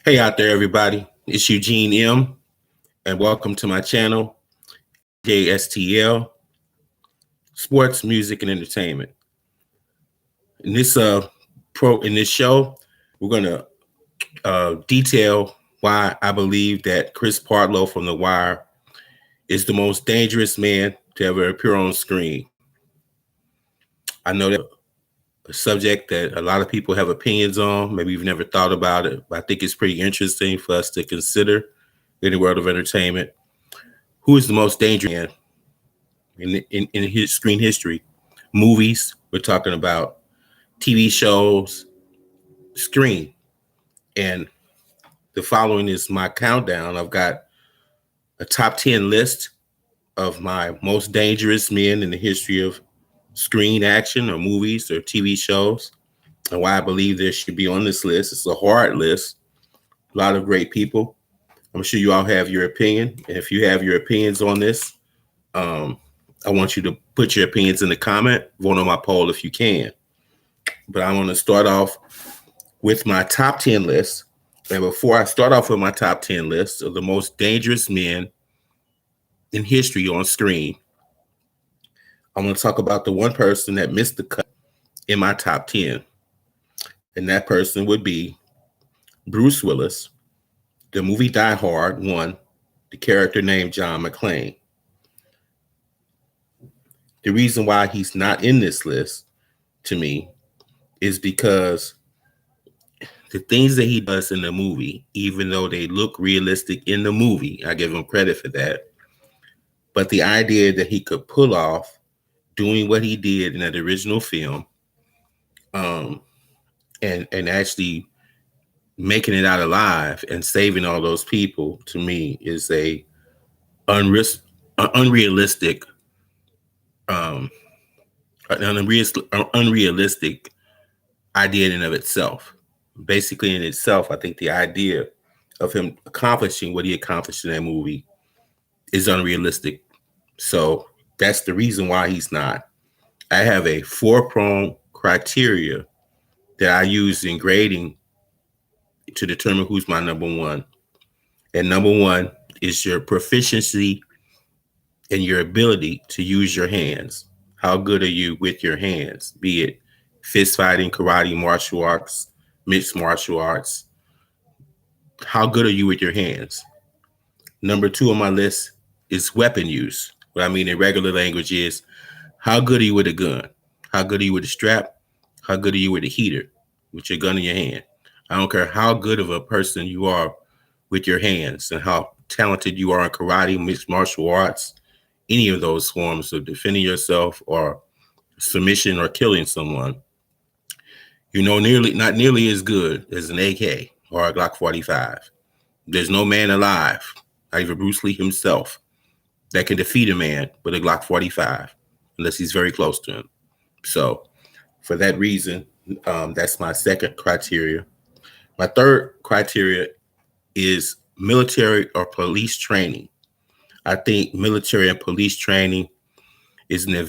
Hey out there, everybody. It's Eugene M, and welcome to my channel, JSTL, Sports, Music, and Entertainment. In this show, we're gonna detail why I believe that Chris Partlow from The Wire is the most dangerous man to ever appear on screen. I know that a subject that a lot of people have opinions on. Maybe you've never thought about it, but I think it's pretty interesting for us to consider in the world of entertainment. Who is the most dangerous man in his screen history? Movies, we're talking about TV shows, screen. And the following is my countdown. I've got a top 10 list of my most dangerous men in the history of screen action or movies or TV shows, and why I believe they should be on this list. It's a hard list, a lot of great people. I'm sure you all have your opinion. And if you have your opinions on this, I want you to put your opinions in the comment, vote on my poll if you can. But I want to start off with my top 10 list. And before I start off with my top 10 list of the most dangerous men in history on screen, I'm going to talk about the one person that missed the cut in my top 10. And that person would be Bruce Willis. The movie Die Hard 1, the character named John McClane. The reason why he's not in this list, to me, is because the things that he does in the movie, even though they look realistic in the movie, I give him credit for that. But the idea that he could pull off doing what he did in that original film, and actually making it out alive and saving all those people, to me, is a unrealistic idea in and of itself. Basically, in itself, I think the idea of him accomplishing what he accomplished in that movie is unrealistic. So that's the reason why he's not. I have a 4-pronged criteria that I use in grading to determine who's my number one. And number one is your proficiency and your ability to use your hands. How good are you with your hands? Be it fist fighting, karate, martial arts, mixed martial arts. How good are you with your hands? Number 2 on my list is weapon use. What I mean in regular language is, how good are you with a gun? How good are you with a strap? How good are you with a heater, with your gun in your hand? I don't care how good of a person you are with your hands and how talented you are in karate, mixed martial arts, any of those forms of defending yourself or submission or killing someone. You know, not nearly as good as an AK or a Glock 45. There's no man alive, not even Bruce Lee himself, that can defeat a man with a Glock 45 unless he's very close to him. So for that reason, that's my second criteria. My third criteria is military or police training. I think military and police training is a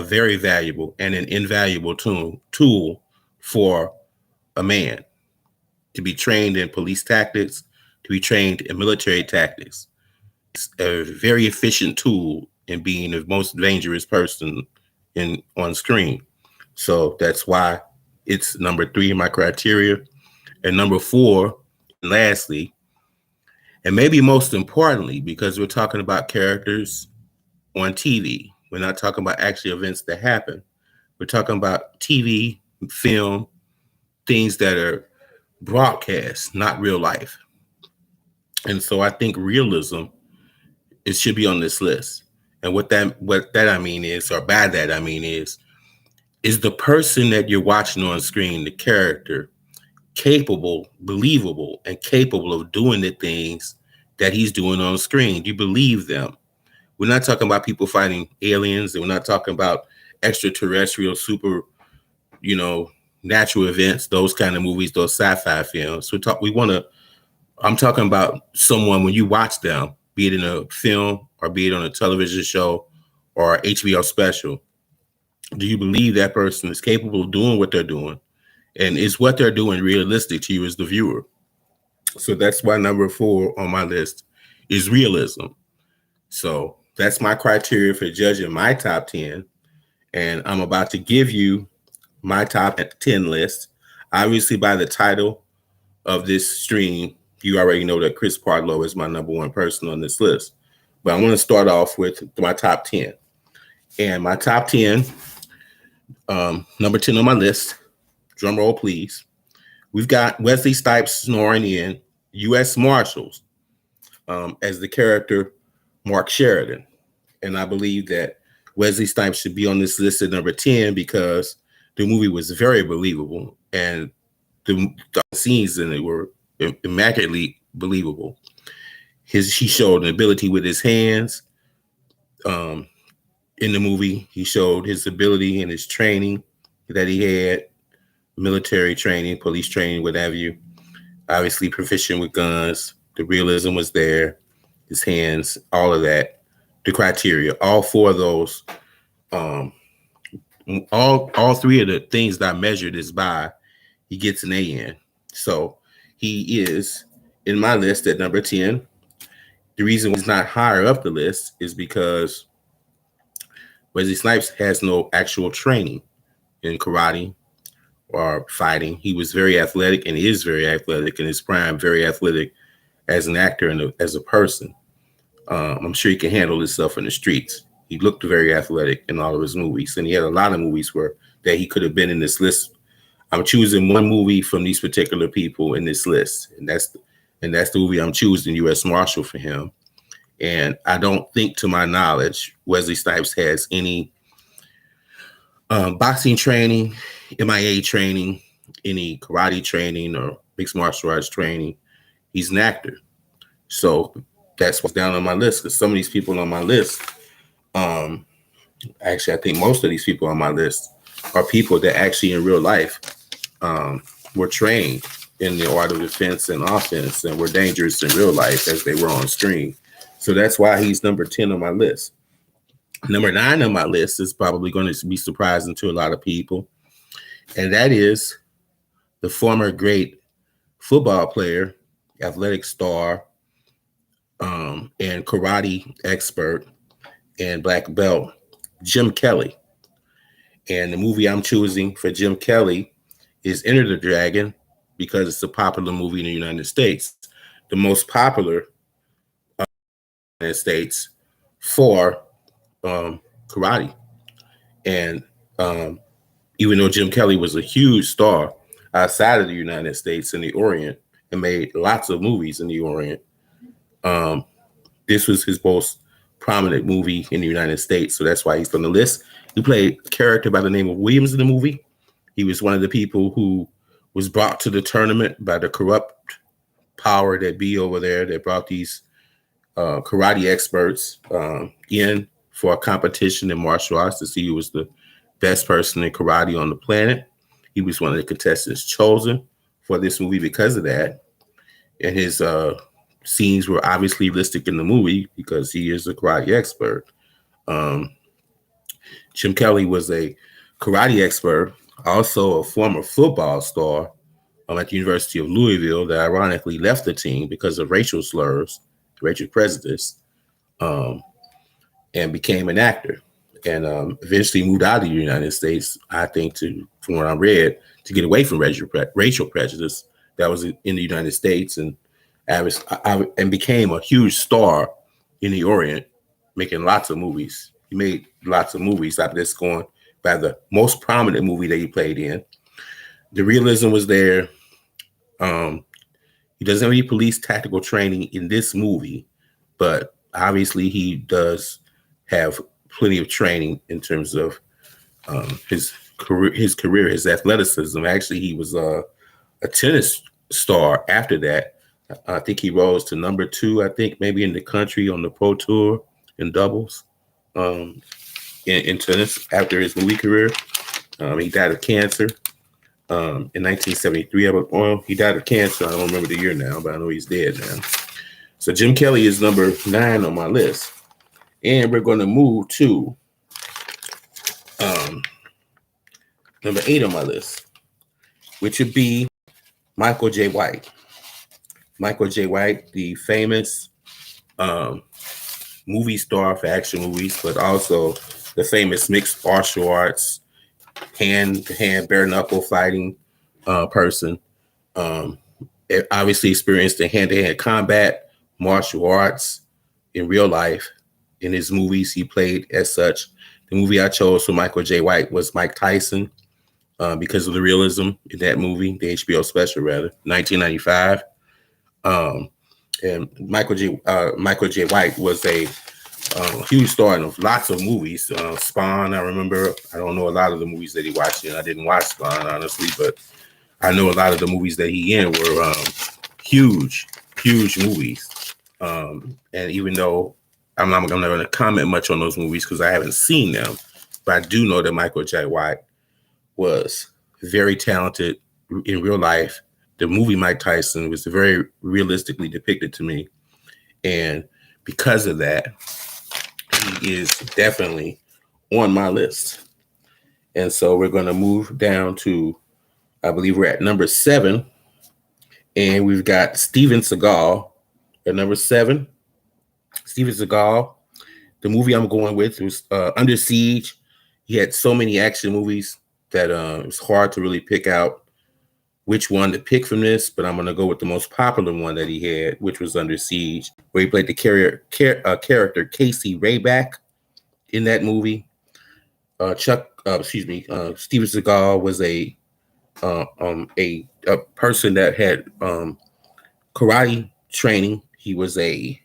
very valuable and an invaluable tool for a man to be trained in police tactics, to be trained in military tactics. It's a very efficient tool in being the most dangerous person on screen. So that's why it's number 3 in my criteria. And number 4, lastly, and maybe most importantly, because we're talking about characters on TV. We're not talking about actual events that happen. We're talking about TV, film, things that are broadcast, not real life. And so I think realism, it should be on this list. And what that I mean is, or by that I mean is the person that you're watching on screen, the character, capable, believable, and capable of doing the things that he's doing on screen? Do you believe them? We're not talking about people fighting aliens, and we're not talking about extraterrestrial, super, natural events, those kind of movies, those sci-fi films. I'm talking about someone, when you watch them, be it in a film or be it on a television show or HBO special, do you believe that person is capable of doing what they're doing? And is what they're doing realistic to you as the viewer? So that's why number 4 on my list is realism. So that's my criteria for judging my top 10. And I'm about to give you my top 10 list. Obviously, by the title of this stream, you already know that Chris Partlow is my number 1 person on this list. But I want to start off with my top 10. And my top 10, number 10 on my list, drum roll please. We've got Wesley Snipes snoring in U.S. Marshals as the character Mark Sheridan. And I believe that Wesley Snipes should be on this list at number 10 because the movie was very believable and the scenes in it were immaculately believable. He showed an ability with his hands. In the movie, he showed his ability and his training that he had, military training, police training, what have you. Obviously proficient with guns. The realism was there. His hands, all of that. The criteria, all 4 of those, all 3 of the things that I measured is by, he gets an A in. So he is in my list at number 10. The reason he's not higher up the list is because Wesley Snipes has no actual training in karate or fighting. He was very athletic and is very athletic in his prime, very athletic as an actor and as a person. I'm sure he can handle himself in the streets. He looked very athletic in all of his movies, and he had a lot of movies that he could have been in this list. I'm choosing one movie from these particular people in this list, and that's the movie I'm choosing, U.S. Marshal, for him. And I don't think, to my knowledge, Wesley Snipes has any boxing training, MIA training, any karate training, or mixed martial arts training. He's an actor. So that's what's down on my list, because some of these people on my list, actually, I think most of these people on my list are people that actually in real life were trained in the art of defense and offense and were dangerous in real life as they were on screen. So that's why he's number 10 on my list. Number 9 on my list is probably going to be surprising to a lot of people, and that is the former great football player, athletic star, and karate expert and black belt, Jim Kelly. And the movie I'm choosing for Jim Kelly is Enter the Dragon because it's a popular movie in the United States. The most popular in the United States for karate. And even though Jim Kelly was a huge star outside of the United States in the Orient and made lots of movies in the Orient, this was his most prominent movie in the United States. So that's why he's on the list. He played a character by the name of Williams in the movie. He was one of the people who was brought to the tournament by the corrupt power that be over there that brought these karate experts in for a competition in martial arts to see who was the best person in karate on the planet. He was one of the contestants chosen for this movie because of that. And his scenes were obviously realistic in the movie because he is a karate expert. Jim Kelly was a karate expert, also a former football star at the University of Louisville that ironically left the team because of racial slurs, racial prejudice, and became an actor. And eventually moved out of the United States, I think, from what I read, to get away from racial prejudice that was in the United States, and became a huge star in the Orient, making lots of movies. He made lots of movies after this, going by the most prominent movie that he played in. The realism was there. He doesn't have any police tactical training in this movie, but obviously he does have plenty of training in terms of his career, his athleticism. Actually, he was a tennis star after that. I think he rose to number 2, I think, maybe in the country on the Pro Tour in doubles in tennis after his movie career. He died of cancer in 1973. He died of cancer. I don't remember the year now, but I know he's dead now. So Jim Kelly is number 9 on my list. And we're going to move to number 8 on my list, which would be Michael J. White. Michael J. White, the famous um, movie star for action movies, but also the famous mixed martial arts, hand to hand, bare knuckle fighting person. Um, obviously experienced in hand to hand combat, martial arts in real life. In his movies, he played as such. The movie I chose for Michael J. White was Mike Tyson because of the realism in that movie, the HBO special, rather, 1995. Um, and Michael J. White was a huge star in lots of movies. Spahn, I remember. I don't know a lot of the movies that he watched in. I didn't watch Spahn, honestly, but I know a lot of the movies that he in were huge, huge movies. And even though I'm not going to comment much on those movies because I haven't seen them, but I do know that Michael J. White was very talented in real life. The movie Mike Tyson was very realistically depicted to me. And because of that, he is definitely on my list. And so we're going to move down to, I believe we're at number 7. And we've got Steven Seagal at number 7. Steven Seagal. The movie I'm going with was Under Siege. He had so many action movies that it was hard to really pick out which one to pick from this, but I'm going to go with the most popular one that he had, which was Under Siege, where he played the character Casey Rayback in that movie. Steven Seagal was a person that had karate training. He was a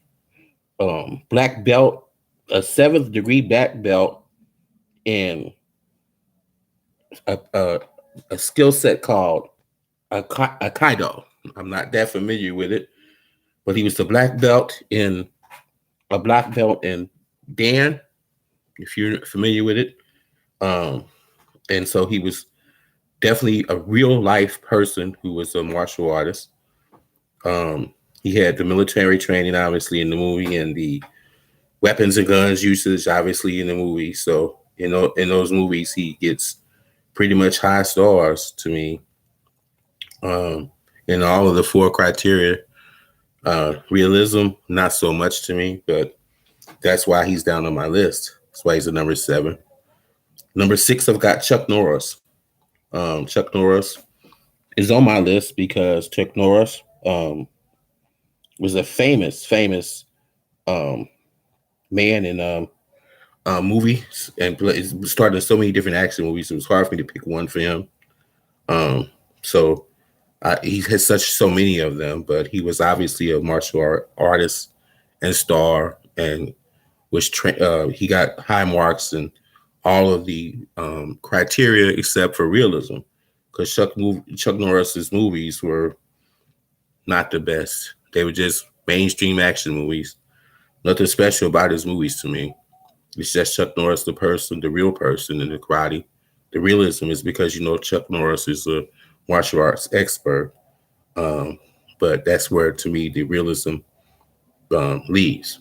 black belt, a 7th degree black belt, and a skill set called Aikido. I'm not that familiar with it, but he was the black belt in Dan, if you're familiar with it. And so he was definitely a real life person who was a martial artist. He had the military training, obviously, in the movie, and the weapons and guns usage, obviously, in the movie. So, in those movies, he gets pretty much high stars to me. In all of the 4 criteria, realism, not so much to me, but that's why he's down on my list. That's why he's at number 7. Number 6, I've got Chuck Norris. Chuck Norris is on my list because Chuck Norris was a famous man in movies and started in so many different action movies. It was hard for me to pick one for him. So he has so many of them, but he was obviously a martial artist and star, and was he got high marks in all of the criteria except for realism, because Chuck Norris's movies were not the best. They were just mainstream action movies. Nothing special about his movies to me. It's just Chuck Norris, the person, the real person in the karate. The realism is because, Chuck Norris is a martial arts expert. But that's where, to me, the realism leaves.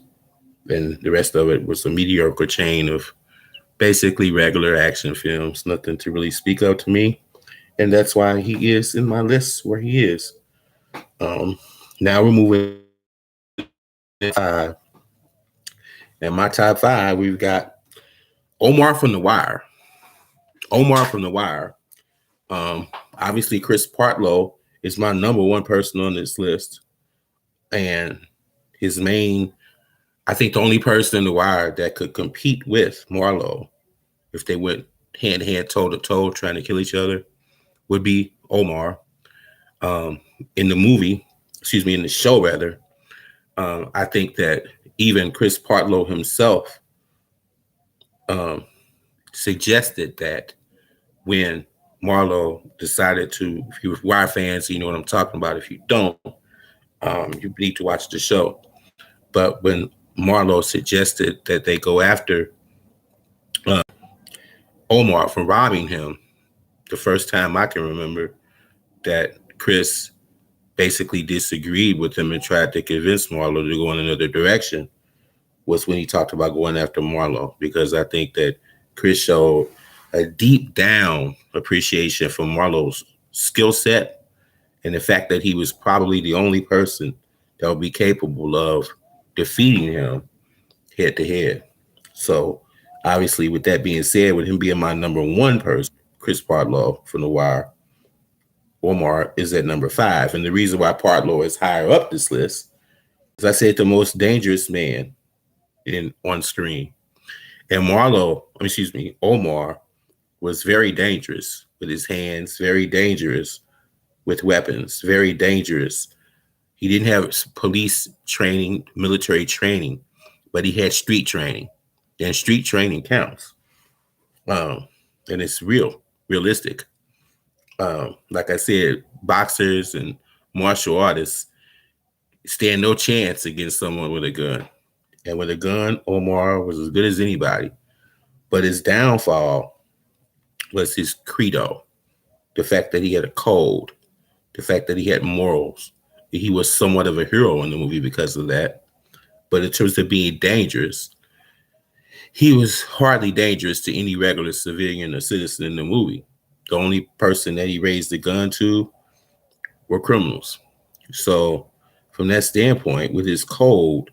And the rest of it was a mediocre chain of basically regular action films. Nothing to really speak of to me. And that's why he is in my list where he is. Now we're moving to 5. And my top 5, we've got Omar from The Wire. Obviously, Chris Partlow is my number 1 person on this list. And I think the only person in The Wire that could compete with Marlowe, if they went hand to hand, toe to toe, trying to kill each other, would be Omar. In the show, rather, I think that even Chris Partlow himself suggested that when Marlowe decided to, if you were Wire fans, you know what I'm talking about. If you don't, you need to watch the show. But when Marlowe suggested that they go after Omar for robbing him, the first time I can remember that Chris basically disagreed with him and tried to convince Marlowe to go in another direction was when he talked about going after Marlowe, because I think that Chris showed a deep down appreciation for Marlowe's skill set and the fact that he was probably the only person that would be capable of defeating him head to head. So, obviously, with that being said, with him being my number one person, Chris Partlow from The Wire, Omar is at number 5. And the reason why Partlow is higher up this list is I said the most dangerous man on screen. And Omar was very dangerous with his hands, very dangerous with weapons, very dangerous. He didn't have police training, military training, but he had street training. And street training counts. And it's realistic. Like I said, boxers and martial artists stand no chance against someone with a gun. And with a gun, Omar was as good as anybody. But his downfall was his credo, the fact that he had a code, the fact that he had morals. He was somewhat of a hero in the movie because of that. But in terms of being dangerous, he was hardly dangerous to any regular civilian or citizen in the movie. The only person that he raised the gun to were criminals. So from that standpoint, with his code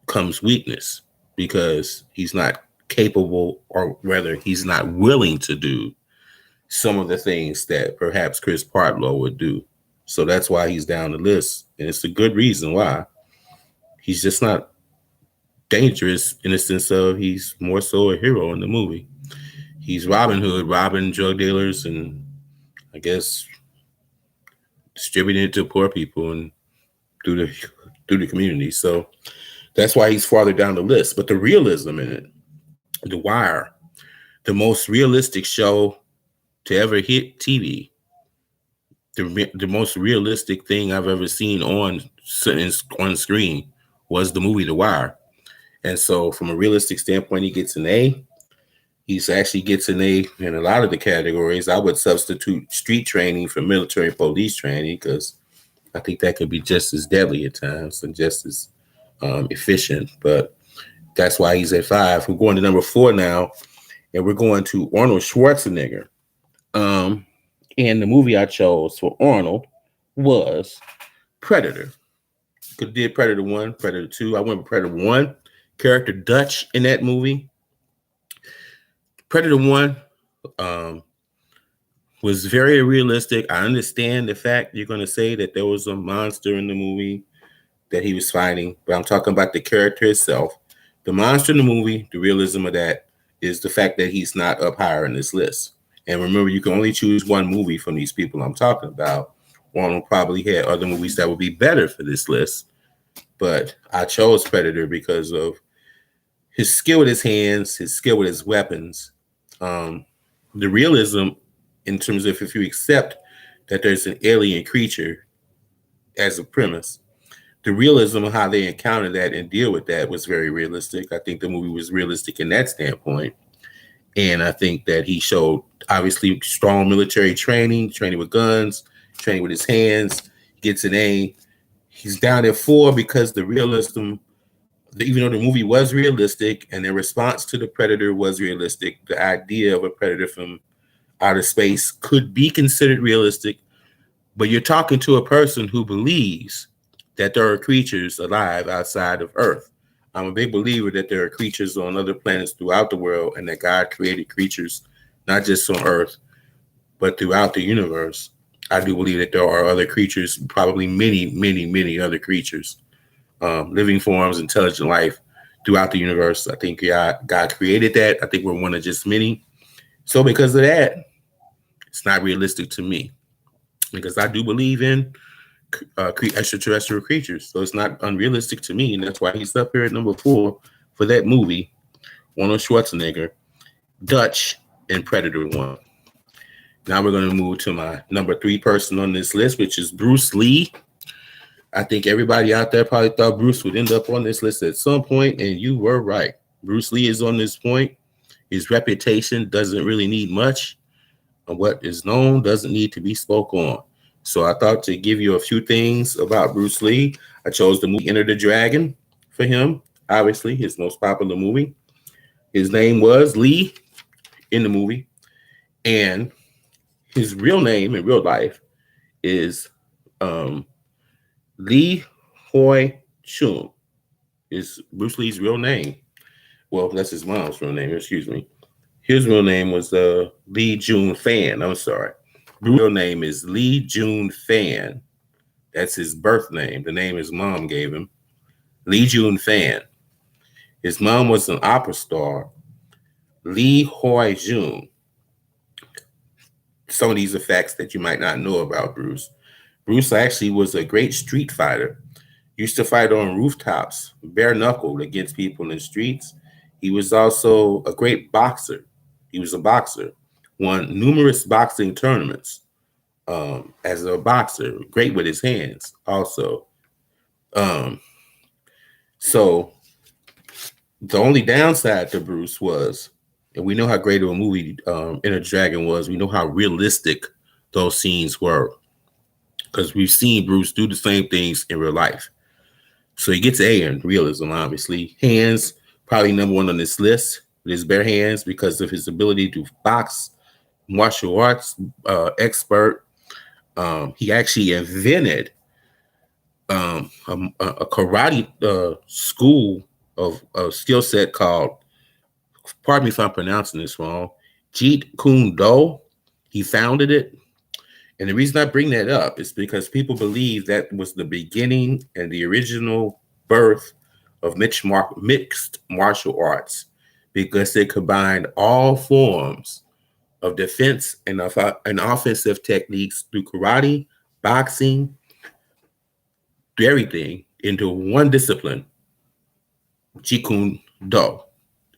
comes weakness because he's not capable, or rather he's not willing to do some of the things that perhaps Chris Partlow would do. So that's why he's down the list. And it's a good reason why. He's just not dangerous in the sense of he's more so a hero in the movie. He's Robin Hood, robbing drug dealers and I guess distributing it to poor people and through the community. So that's why he's farther down the list. But the realism in it, The Wire, the most realistic show to ever hit TV, the most realistic thing I've ever seen on screen was the movie The Wire. And so from a realistic standpoint, he gets an A. He actually gets an A in a lot of the categories. I would substitute street training for military and police training because I think that could be just as deadly at times and just as efficient. But that's why he's at 5. We're going to number 4 now, and we're going to Arnold Schwarzenegger. And the movie I chose for Arnold was Predator. Could did Predator 1, Predator 2. I went with Predator 1. Character Dutch in that movie. Predator 1 was very realistic. I understand the fact you're going to say that there was a monster in the movie that he was fighting, but I'm talking about the character itself. The monster in the movie, the realism of that is the fact that he's not up higher in this list. And remember, you can only choose one movie from these people I'm talking about. Arnold probably had other movies that would be better for this list, but I chose Predator because of his skill with his hands, his skill with his weapons, the realism in terms of if you accept that there's an alien creature as a premise, the realism of how they encounter that and deal with that was very realistic. I think the movie was realistic in that standpoint. And I think that he showed obviously strong military training with guns, training with his hands, gets an A. He's down at 4 because the realism, even though the movie was realistic and the response to the Predator was realistic, the idea of a predator from outer space could be considered realistic, but you're talking to a person who believes that there are creatures alive outside of Earth. I'm a big believer that there are creatures on other planets throughout the world and that God created creatures, not just on Earth, but throughout the universe. I do believe that there are other creatures, probably many, many, many other creatures, living forms, intelligent life throughout the universe. I think God created that. I think we're one of just many. So because of that, it's not realistic to me because I do believe in extraterrestrial creatures. So it's not unrealistic to me. And that's why he's up here at number 4 for that movie, Arnold Schwarzenegger, Dutch, and Predator 1. Now we're going to move to my number 3 person on this list, which is Bruce Lee. I think everybody out there probably thought Bruce would end up on this list at some point, and you were right. Bruce Lee is on this point. His reputation doesn't really need much, and what is known doesn't need to be spoke on. So I thought to give you a few things about Bruce Lee. I chose the movie Enter the Dragon for him, obviously his most popular movie. His name was Lee in the movie, and his real name in real life is Lee Hoi Chung. Is Bruce Lee's real name. Well, that's his mom's real name, excuse me. His real name was Lee Jun Fan. I'm sorry. Bruce's real name is Lee Jun Fan. That's his birth name, the name his mom gave him. Lee Jun Fan. His mom was an opera star, Lee Hoi Jun. Some of these are facts that you might not know about Bruce. Bruce actually was a great street fighter. Used to fight on rooftops, bare knuckled against people in the streets. He was also a great boxer. He was a boxer, won numerous boxing tournaments as a boxer, great with his hands also. So the only downside to Bruce was, and we know how great of a movie Enter Dragon was, we know how realistic those scenes were because we've seen Bruce do the same things in real life. So he gets A in realism, obviously. Hands, probably number one on this list with his bare hands because of his ability to box, martial arts expert. He actually invented a karate school of a skill set called, pardon me if I'm pronouncing this wrong, Jeet Kune Do. He founded it. And the reason I bring that up is because people believe that was the beginning and the original birth of mixed martial arts because they combined all forms of defense and offensive techniques through karate, boxing, everything into one discipline, Jeet Kune Do.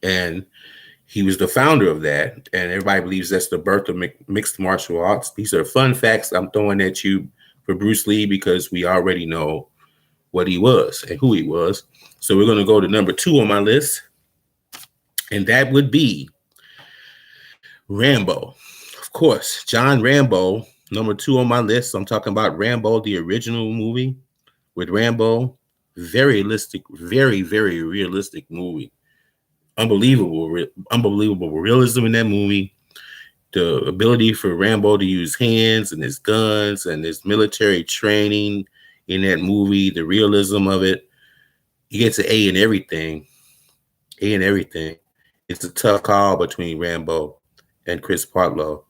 And he was the founder of that, and everybody believes that's the birth of mixed martial arts. These are fun facts I'm throwing at you for Bruce Lee because we already know what he was and who he was. So we're going to go to number 2 on my list, and that would be Rambo. Of course, John Rambo, number 2 on my list. I'm talking about Rambo, the original movie with Rambo. Very realistic, very, very realistic movie. Unbelievable realism in that movie. The ability for Rambo to use hands and his guns and his military training in that movie, the realism of it. He gets an A in everything. A in everything. It's a tough call between Rambo and Chris Partlow,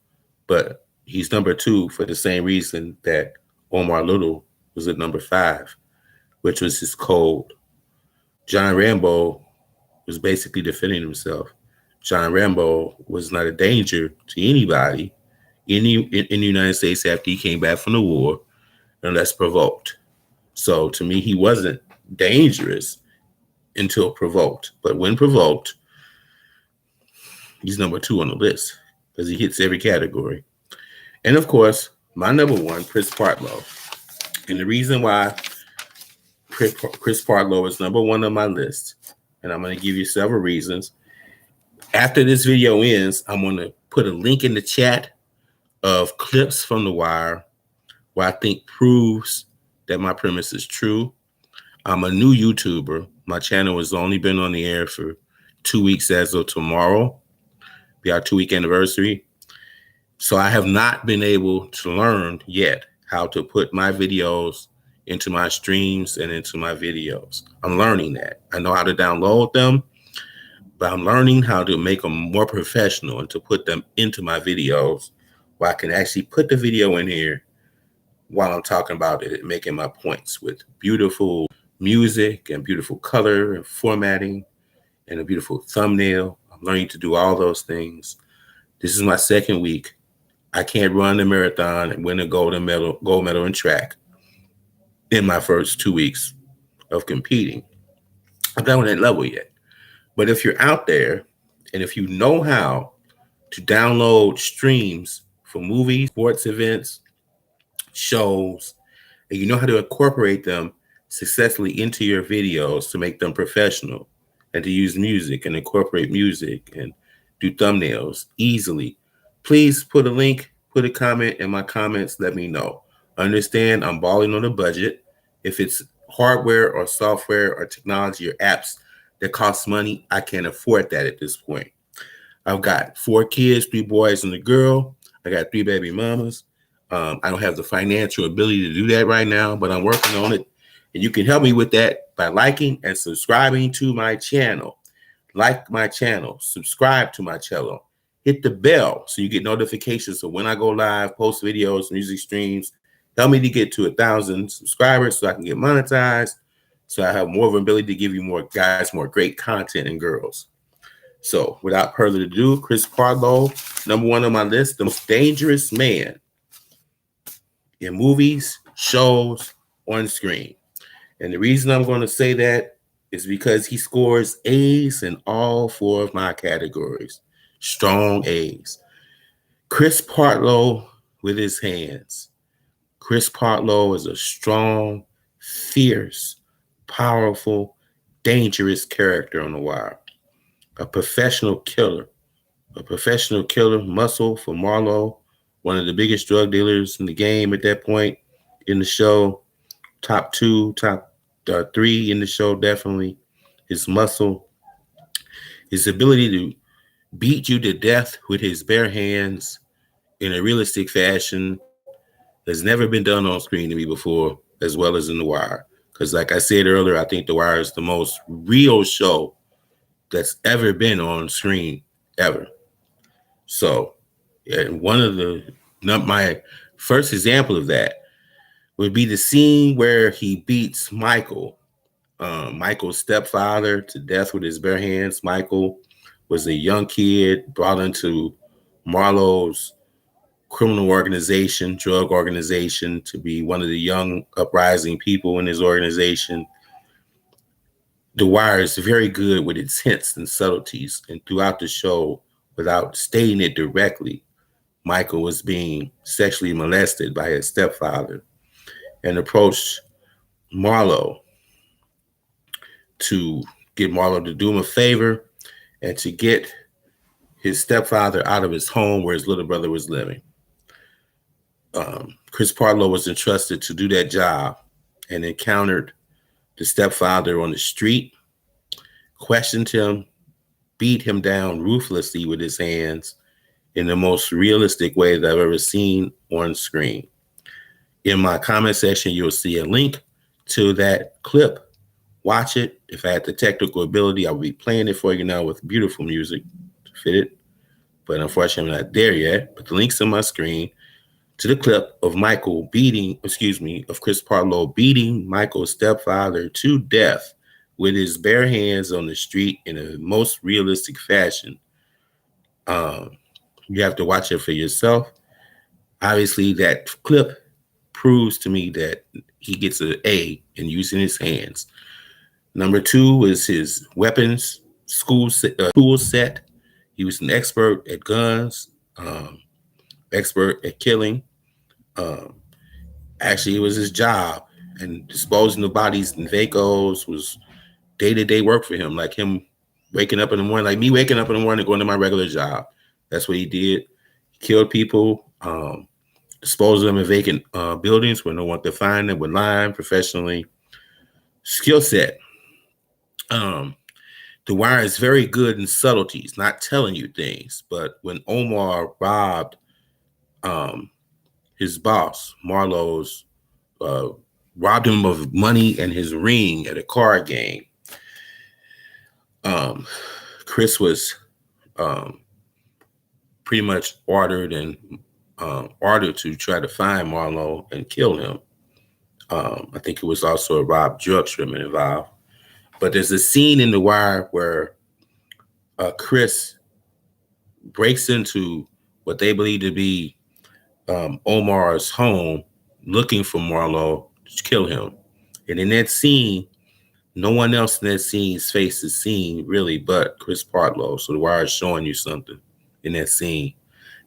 but he's number 2 for the same reason that Omar Little was at number 5, which was his code. John Rambo was basically defending himself. John Rambo was not a danger to anybody in the United States after he came back from the war unless provoked. So to me, he wasn't dangerous until provoked. But when provoked, he's number 2 on the list because he hits every category. And of course, my number 1, Chris Partlow. And the reason why Chris Partlow is number 1 on my list, and I'm going to give you several reasons. After this video ends, I'm going to put a link in the chat of clips from The Wire where I think proves that my premise is true. I'm a new YouTuber. My channel has only been on the air for 2 weeks as of tomorrow. Be our 2-week anniversary. So I have not been able to learn yet how to put my videos into my streams and into my videos. I'm learning that. I know how to download them, but I'm learning how to make them more professional and to put them into my videos where I can actually put the video in here while I'm talking about it and making my points with beautiful music and beautiful color and formatting and a beautiful thumbnail. I'm learning to do all those things. This is my 2nd week. I can't run the marathon and win a gold medal in track in my first 2 weeks of competing. I'm not on that level yet. But if you're out there and if you know how to download streams for movies, sports events, shows, and you know how to incorporate them successfully into your videos to make them professional and to use music and incorporate music and do thumbnails easily, please put a link, put a comment in my comments, let me know. Understand I'm balling on a budget. If it's hardware or software or technology or apps that cost money, I can't afford that at this point. I've got 4 kids, 3 boys and a girl. I got 3 baby mamas. I don't have the financial ability to do that right now, but I'm working on it. And you can help me with that by liking and subscribing to my channel. Like my channel, subscribe to my channel, hit the bell so you get notifications of when I go live, post videos, music streams. Help me to get to 1,000 subscribers so I can get monetized, so I have more of an ability to give you more guys, more great content and girls. So without further ado, Chris Partlow, number one on my list, the most dangerous man in movies, shows, on screen. And the reason I'm going to say that is because he scores A's in all four of my categories. Strong A's. Chris Partlow with his hands. Chris Partlow is a strong, fierce, powerful, dangerous character on The Wire. A professional killer. Muscle for Marlowe, one of the biggest drug dealers in the game at that point in the show. Top three in the show, definitely. His muscle, his ability to beat you to death with his bare hands in a realistic fashion has never been done on screen to me before, as well as in The Wire. Because like I said earlier, I think The Wire is the most real show that's ever been on screen, ever. So, yeah, my first example of that would be the scene where he beats Michael's stepfather, to death with his bare hands. Michael was a young kid brought into Marlowe's criminal organization, drug organization, to be one of the young uprising people in his organization. The Wire is very good with its hints and subtleties, and throughout the show, without stating it directly, Michael was being sexually molested by his stepfather and approached Marlowe to get Marlowe to do him a favor and to get his stepfather out of his home where his little brother was living. Chris Partlow was entrusted to do that job and encountered the stepfather on the street, questioned him, beat him down ruthlessly with his hands in the most realistic way that I've ever seen on screen. In my comment section, you'll see a link to that clip. Watch it. If I had the technical ability, I would be playing it for you now with beautiful music to fit it. But unfortunately, I'm not there yet. But the link's on my screen to the clip of Chris Partlow beating Michael's stepfather to death with his bare hands on the street in a most realistic fashion. You have to watch it for yourself. Obviously, that clip proves to me that he gets an A in using his hands. Number two is his weapons tool set. He was an expert at guns, expert at killing. Actually, it was his job, and disposing of bodies in vehicles was day-to-day work for him. Like him waking up in the morning, like me waking up in the morning and going to my regular job. That's what he did. He killed people, disposed of them in vacant buildings where no one could find them with lime professionally. Skill set. The Wire is very good in subtleties, not telling you things. But when Omar robbed his boss, Marlowe's, robbed him of money and his ring at a card game, Chris was pretty much ordered to try to find Marlowe and kill him. I think it was also a robbed drug shipment involved. But there's a scene in The Wire where Chris breaks into what they believe to be Omar's home, looking for Marlowe to kill him. And in that scene, no one else in that scene's face is seen really but Chris Partlow. So The Wire is showing you something in that scene.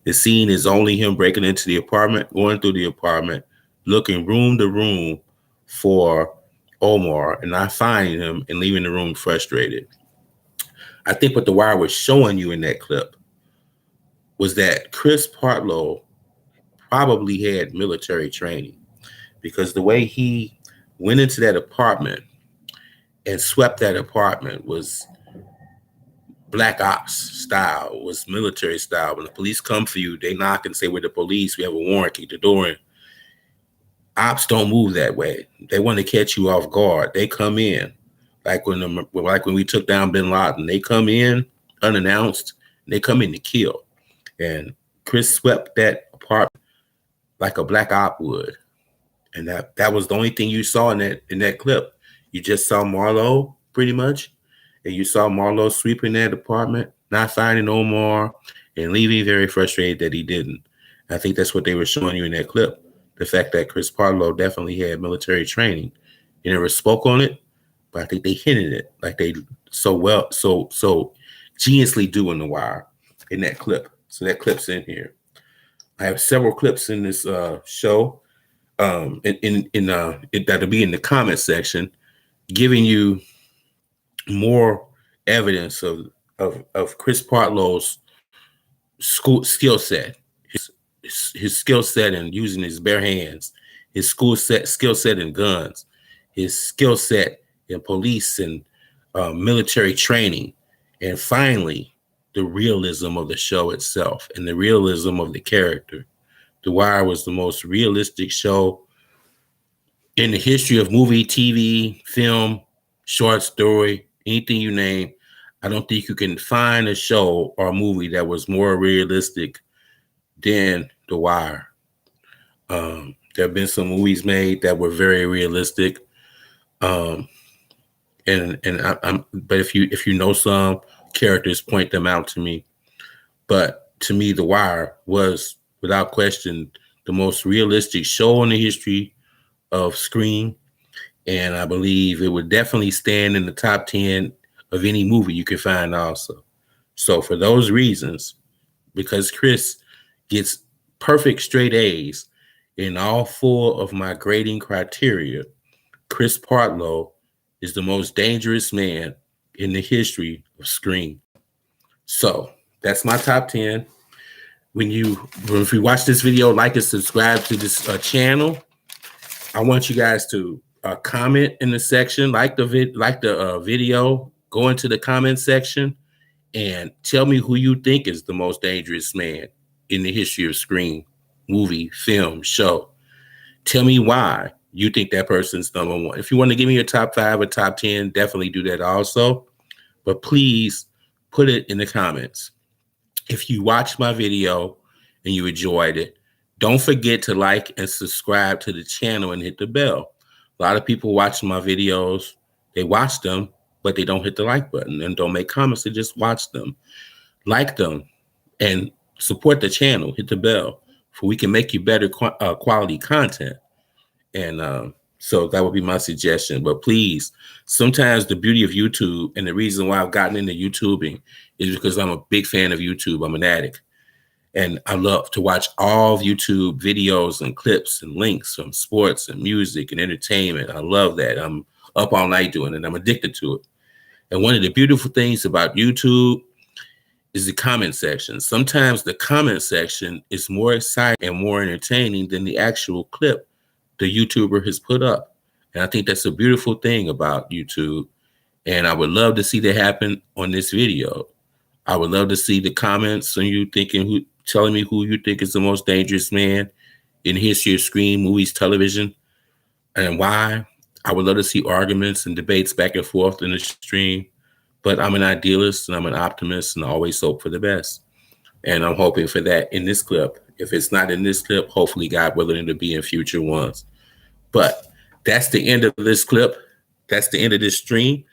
The scene is only him breaking into the apartment, going through the apartment, looking room to room for Omar and not finding him and leaving the room frustrated. I think what The Wire was showing you in that clip was that Chris Partlow probably had military training, because the way he went into that apartment and swept that apartment was black ops style. It was military style. When the police come for you, they knock and say, "We're the police. We have a warrant. Kick the door in." Ops don't move that way. They want to catch you off guard. They come in like when we took down Bin Laden. They come in unannounced. They come in to kill. And Chris swept that apartment like a black op would. And that was the only thing you saw in that clip. You just saw Marlowe pretty much, and you saw Marlowe sweeping that apartment, not finding Omar, and leaving very frustrated that he didn't. I think that's what they were showing you in that clip. The fact that Chris Partlow definitely had military training. You never spoke on it, but I think they hinted it like they so geniusly do in The Wire in that clip. So that clip's in here. I have several clips in this show. That'll be in the comment section, giving you more evidence of Chris Partlow's skill set, his skill set in using his bare hands, his skill set in guns, his skill set in police and military training, and finally the realism of the show itself and the realism of the character. The Wire was the most realistic show in the history of movie, TV, film, short story, anything you name. I don't think you can find a show or a movie that was more realistic than The Wire. There have been some movies made that were very realistic, but if you know some characters, point them out to me. But to me, The Wire was, without question, the most realistic show in the history of screen, and I believe it would definitely stand in the top 10 of any movie you can find also. So for those reasons, because Chris gets perfect straight A's in all 4 of my grading criteria, Chris Partlow is the most dangerous man in the history of screen. So that's my top 10. If you watch this video, like and subscribe to this channel. I want you guys to comment in the section, like the video, go into the comment section, and tell me who you think is the most dangerous man in the history of screen, movie, film, show. Tell me why you think that person's number one. If you want to give me your top 5 or top 10, definitely do that also. But please put it in the comments. If you watched my video and you enjoyed it, don't forget to like and subscribe to the channel and hit the bell. A lot of people watching my videos, they watch them, but they don't hit the like button and don't make comments. They just watch them. Like them and support the channel. Hit the bell so we can make you better quality content. And so that would be my suggestion. But please, sometimes the beauty of YouTube and the reason why I've gotten into YouTubing is because I'm a big fan of YouTube. I'm an addict. And I love to watch all of YouTube videos and clips and links from sports and music and entertainment. I love that. I'm up all night doing it. I'm addicted to it. And one of the beautiful things about YouTube is the comment section. Sometimes the comment section is more exciting and more entertaining than the actual clip the YouTuber has put up. And I think that's a beautiful thing about YouTube. And I would love to see that happen on this video. I would love to see the comments on you telling me who you think is the most dangerous man in the history of screen, movies, television, and why. I would love to see arguments and debates back and forth in the stream. But I'm an idealist and I'm an optimist and I always hope for the best. And I'm hoping for that in this clip. If it's not in this clip, hopefully God willing it'll be in future ones. But that's the end of this clip. That's the end of this stream.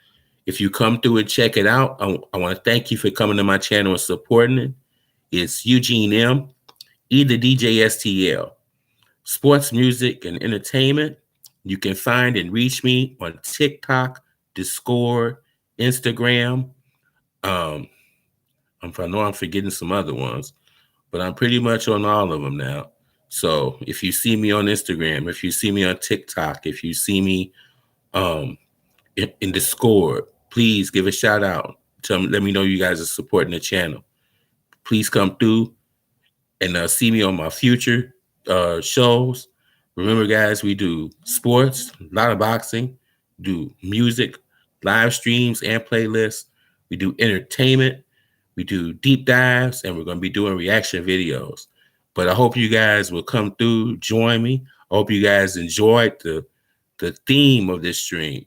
If you come through and check it out, I want to thank you for coming to my channel and supporting it. It's Eugene M, E the DJ STL. Sports, music, and entertainment. You can find and reach me on TikTok, Discord, Instagram. I know I'm forgetting some other ones, but I'm pretty much on all of them now. So if you see me on Instagram, if you see me on TikTok, if you see me in Discord, please give a shout out. Let me know you guys are supporting the channel. Please come through and see me on my future shows. Remember, guys, we do sports, a lot of boxing, do music, live streams, and playlists. We do entertainment. We do deep dives, and we're going to be doing reaction videos. But I hope you guys will come through, join me. I hope you guys enjoyed the theme of this stream.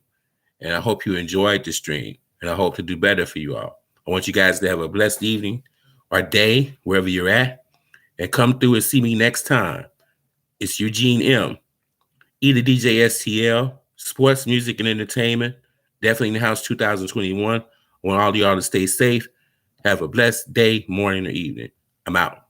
And I hope you enjoyed the stream. And I hope to do better for you all. I want you guys to have a blessed evening or day, wherever you're at. And come through and see me next time. It's Eugene M. Either DJ STL, sports, music, and entertainment. Definitely in the house 2021. I want all of y'all to stay safe. Have a blessed day, morning, or evening. I'm out.